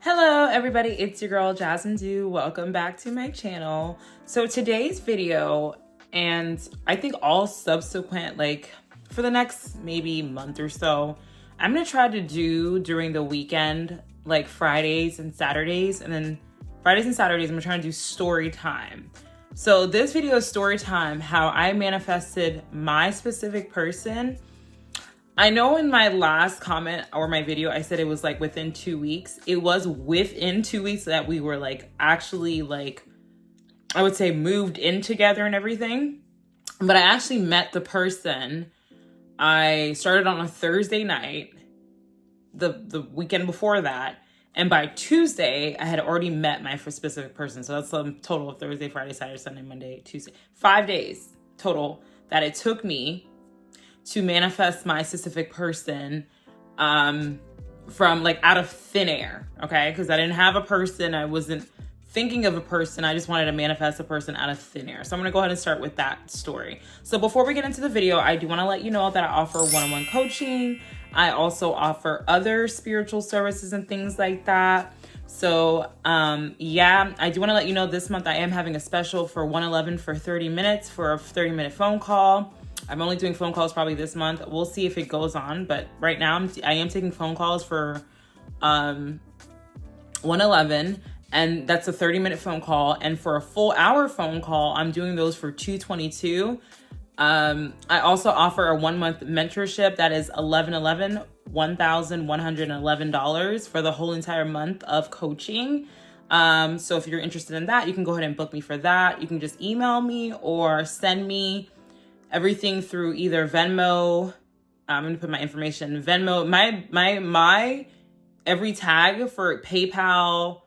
Hello everybody, it's your girl Jasmine Dew. Welcome back to my channel. So today's video, and I think all subsequent, for the next maybe month or so, I'm gonna try to do during the weekend, like Fridays and Saturdays, and then Fridays and Saturdays I'm gonna try to do story time. So this video is story time, how I manifested my specific person. I know in my last comment or my video, I said it was like within 2 weeks. It was within 2 weeks that we were actually I would say moved in together and everything. But I actually met the person. I started on a Thursday night, the weekend before that. And by Tuesday, I had already met my specific person. So that's a total of Thursday, Friday, Saturday, Sunday, Monday, Tuesday. 5 days total that it took me to manifest my specific person from out of thin air, okay? Because I didn't have a person. I wasn't thinking of a person. I just wanted to manifest a person out of thin air. So I'm gonna go ahead and start with that story. So before we get into the video, I do wanna let you know that I offer one-on-one coaching. I also offer other spiritual services and things like that. So yeah, I do wanna let you know this month I am having a special for 111 for 30 minutes for a 30-minute phone call. I'm only doing phone calls probably this month. We'll see if it goes on, but right now I am taking phone calls for 111, and that's a 30-minute phone call. And for a full hour phone call, I'm doing those for $222. I also offer a 1-month mentorship that is $1,111 for the whole entire month of coaching. So if you're interested in that, you can go ahead and book me for that. You can just email me or send me everything through either Venmo. I'm gonna put my information, Venmo, my every tag for PayPal,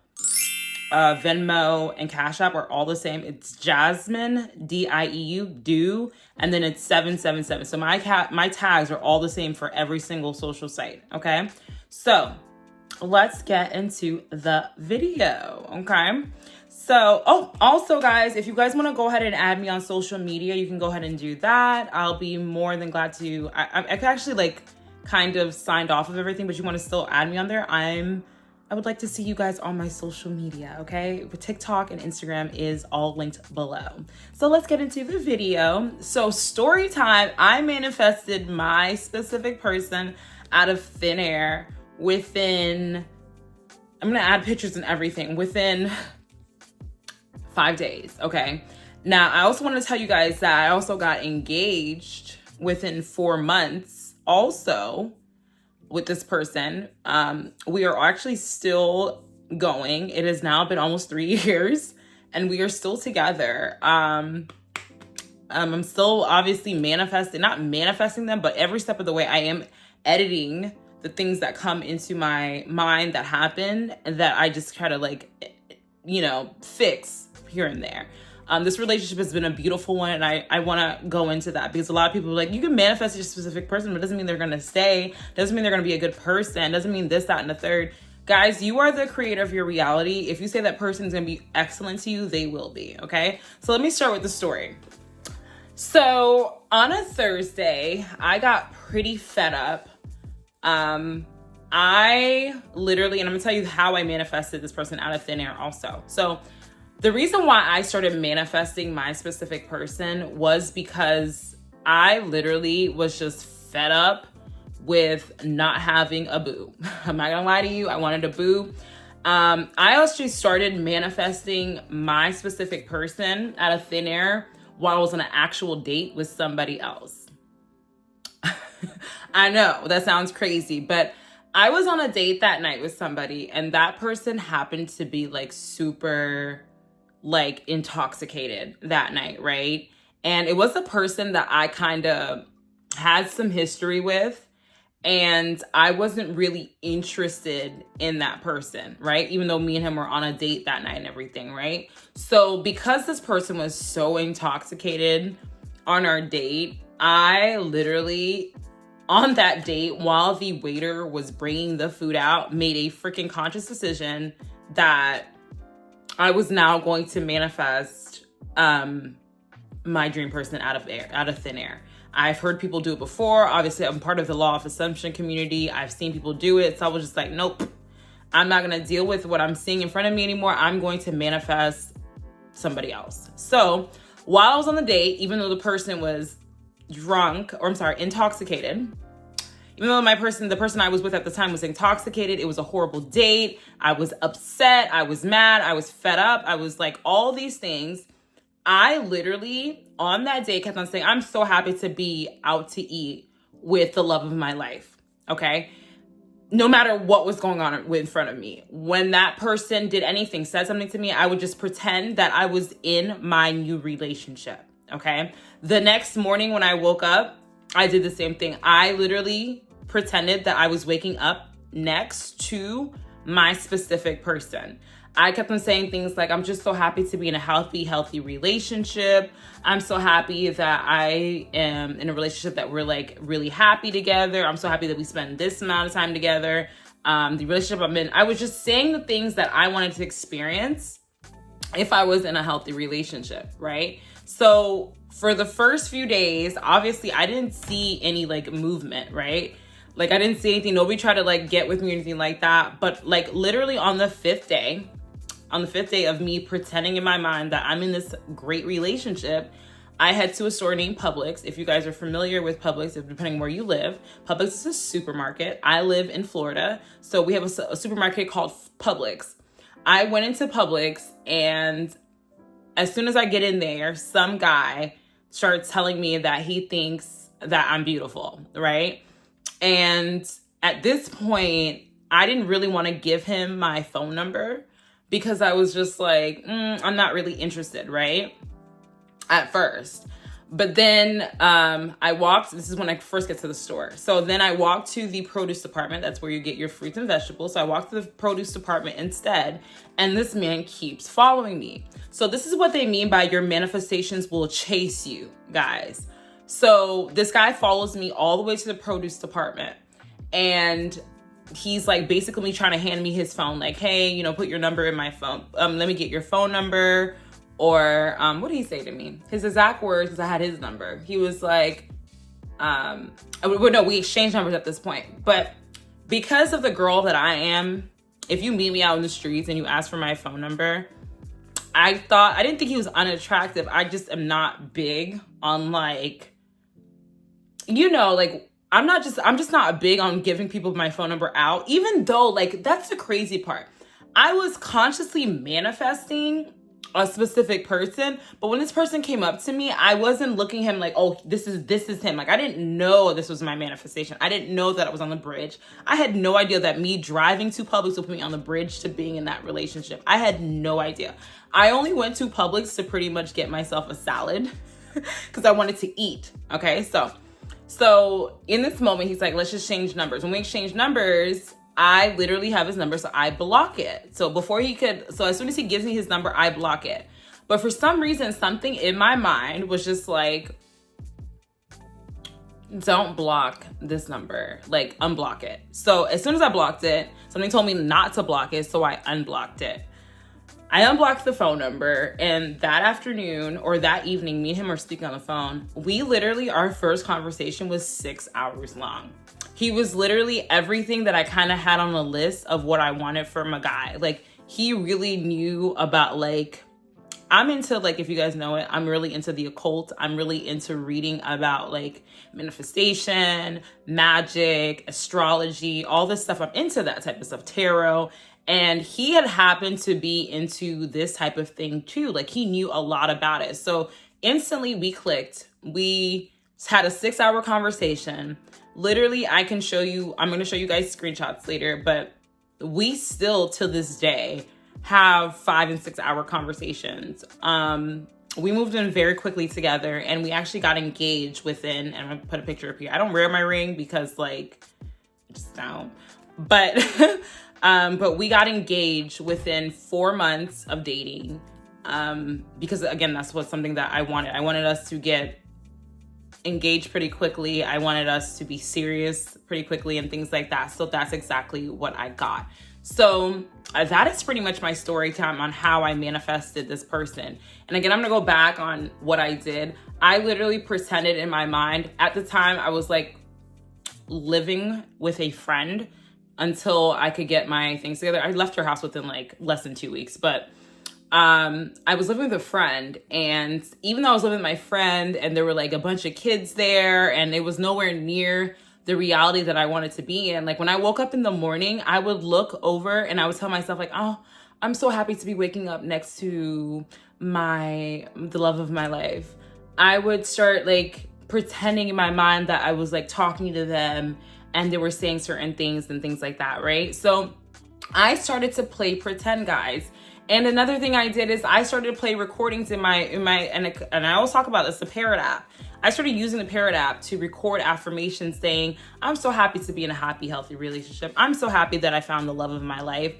Venmo, and Cash App are all the same. It's Jasmine, D-I-E-U, Dew, and then it's 777. So my tags are all the same for every single social site, okay? So let's get into the video, okay? So, also guys, if you guys want to go ahead and add me on social media, you can go ahead and do that. I'll be more than glad to. I could actually kind of signed off of everything, but you want to still add me on there. I would like to see you guys on my social media, okay? TikTok and Instagram is all linked below. So let's get into the video. So story time, I manifested my specific person out of thin air within, I'm going to add pictures and everything, within 5 days, okay? Now, I also want to tell you guys that I also got engaged within 4 months also with this person. We are actually still going. It has now been almost 3 years and we are still together. I'm still obviously not manifesting them, but every step of the way I am editing the things that come into my mind that happen that I just try to fix here and there. This relationship has been a beautiful one, and I want to go into that because a lot of people are like, you can manifest your specific person, but it doesn't mean they're going to stay, doesn't mean they're going to be a good person, doesn't mean this, that, and the third. Guys, you are the creator of your reality. If you say that person's going to be excellent to you, they will be, okay? So let me start with the story. So on a Thursday, I got pretty fed up. I literally, and I'm going to tell you how I manifested this person out of thin air also. So the reason why I started manifesting my specific person was because I literally was just fed up with not having a boo. I'm not gonna lie to you, I wanted a boo. I actually started manifesting my specific person out of thin air while I was on an actual date with somebody else. I know, that sounds crazy, but I was on a date that night with somebody and that person happened to be super intoxicated that night, right? And it was a person that I kind of had some history with, and I wasn't really interested in that person, right? Even though me and him were on a date that night and everything, right? So because this person was so intoxicated on our date, I literally, on that date, while the waiter was bringing the food out, made a freaking conscious decision that I was now going to manifest my dream person out of thin air. I've heard people do it before. Obviously, I'm part of the law of assumption community. I've seen people do it. So I was just like, nope, I'm not going to deal with what I'm seeing in front of me anymore. I'm going to manifest somebody else. So while I was on the date, even though the person was intoxicated, even though the person I was with at the time was intoxicated, it was a horrible date. I was upset. I was mad. I was fed up. I was like all these things. I literally on that day kept on saying, I'm so happy to be out to eat with the love of my life. Okay. No matter what was going on in front of me, when that person did anything, said something to me, I would just pretend that I was in my new relationship. Okay. The next morning when I woke up, I did the same thing. I literally pretended that I was waking up next to my specific person. I kept on saying things like, I'm just so happy to be in a healthy relationship. I'm so happy that I am in a relationship that we're like really happy together. I'm so happy that we spend this amount of time together. The relationship I'm in, I was just saying the things that I wanted to experience if I was in a healthy relationship, right? So for the first few days, obviously I didn't see any like movement, right? Like I didn't see anything. Nobody tried to like get with me or anything like that. But like literally on the fifth day of me pretending in my mind that I'm in this great relationship, I head to a store named Publix. If you guys are familiar with Publix, depending where you live, Publix is a supermarket. I live in Florida, so we have a supermarket called Publix. I went into Publix, and as soon as I get in there, some guy starts telling me that he thinks that I'm beautiful, right? And at this point, I didn't really want to give him my phone number because I was just like, I'm not really interested, right? At first. But then this is when I first get to the store. So then I walked to the produce department. That's where you get your fruits and vegetables. So I walked to the produce department instead. And this man keeps following me. So this is what they mean by your manifestations will chase you, guys. So this guy follows me all the way to the produce department. And he's like basically trying to hand me his phone. Like, hey, put your number in my phone. Let me get your phone number. Or what did he say to me? His exact words, because I had his number. He was like, we exchanged numbers at this point. But because of the girl that I am, if you meet me out in the streets and you ask for my phone number, I didn't think he was unattractive. I just am not big on like, I'm just not big on giving people my phone number out, even though like, that's the crazy part. I was consciously manifesting a specific person, but when this person came up to me, I wasn't looking at him like, oh, this is him. Like, I didn't know this was my manifestation. I didn't know that I was on the bridge. I had no idea that me driving to Publix would put me on the bridge to being in that relationship. I had no idea. I only went to Publix to pretty much get myself a salad because I wanted to eat. Okay, so in this moment, he's like, let's just change numbers. When we exchange numbers, I literally have his number, so I block it. So as soon as he gives me his number, I block it. But for some reason, something in my mind was just like, don't block this number, like unblock it. So as soon as I blocked it, something told me not to block it, so I unblocked it. I unblocked the phone number, and that afternoon or that evening, me and him were speaking on the phone. Our first conversation was 6 hours long. He was literally everything that I kind of had on the list of what I wanted from a guy. Like, he really knew about, like, I'm into, like, if you guys know it, I'm really into the occult. I'm really into reading about, like, manifestation, magic, astrology, all this stuff. I'm into that type of stuff, tarot. And he had happened to be into this type of thing, too. Like, he knew a lot about it. So instantly we clicked. We had a 6-hour conversation. Literally, I'm going to show you guys screenshots later, but we still, to this day, have 5 and 6 hour conversations. We moved in very quickly together, and we actually got engaged within, and I'm going to put a picture up here. I don't wear my ring because, like, I just don't. But we got engaged within 4 months of dating, because, again, that's something that I wanted. I wanted us to get engaged pretty quickly. I wanted us to be serious pretty quickly and things like that. So that's exactly what I got. So that is pretty much my story time on how I manifested this person. And again, I'm gonna go back on what I did. I literally pretended in my mind. At the time, I was like living with a friend until I could get my things together. I left her house within like less than 2 weeks, but I was living with a friend, and even though I was living with my friend and there were like a bunch of kids there and it was nowhere near the reality that I wanted to be in, like when I woke up in the morning, I would look over and I would tell myself like, oh, I'm so happy to be waking up next to the love of my life. I would start like pretending in my mind that I was like talking to them and they were saying certain things and things like that, right? So I started to play pretend, guys. And another thing I did is I started to play recordings in my and I always talk about this, the Parrot app. I started using the Parrot app to record affirmations saying, I'm so happy to be in a happy, healthy relationship. I'm so happy that I found the love of my life,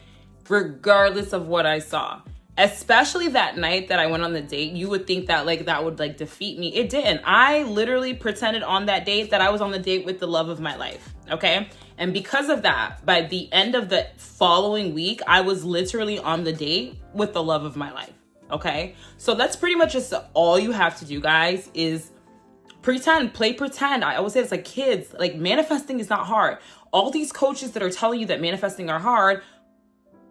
regardless of what I saw. Especially that night that I went on the date, you would think that like that would like defeat me. It didn't. I literally pretended on that date that I was on the date with the love of my life, okay? And because of that, by the end of the following week, I was literally on the date with the love of my life, okay? So that's pretty much just all you have to do, guys, is pretend, play pretend. I always say it's like kids, like manifesting is not hard. All these coaches that are telling you that manifesting are hard,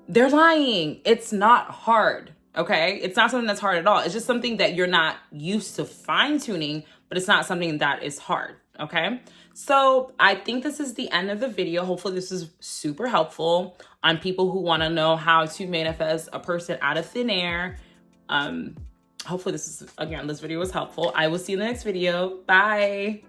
they're lying. It's not hard, okay? It's not something that's hard at all. It's just something that you're not used to fine-tuning, but it's not something that is hard, okay? So I think this is the end of the video. Hopefully this is super helpful on people who want to know how to manifest a person out of thin air. Hopefully this video was helpful. I will see you in the next video. Bye.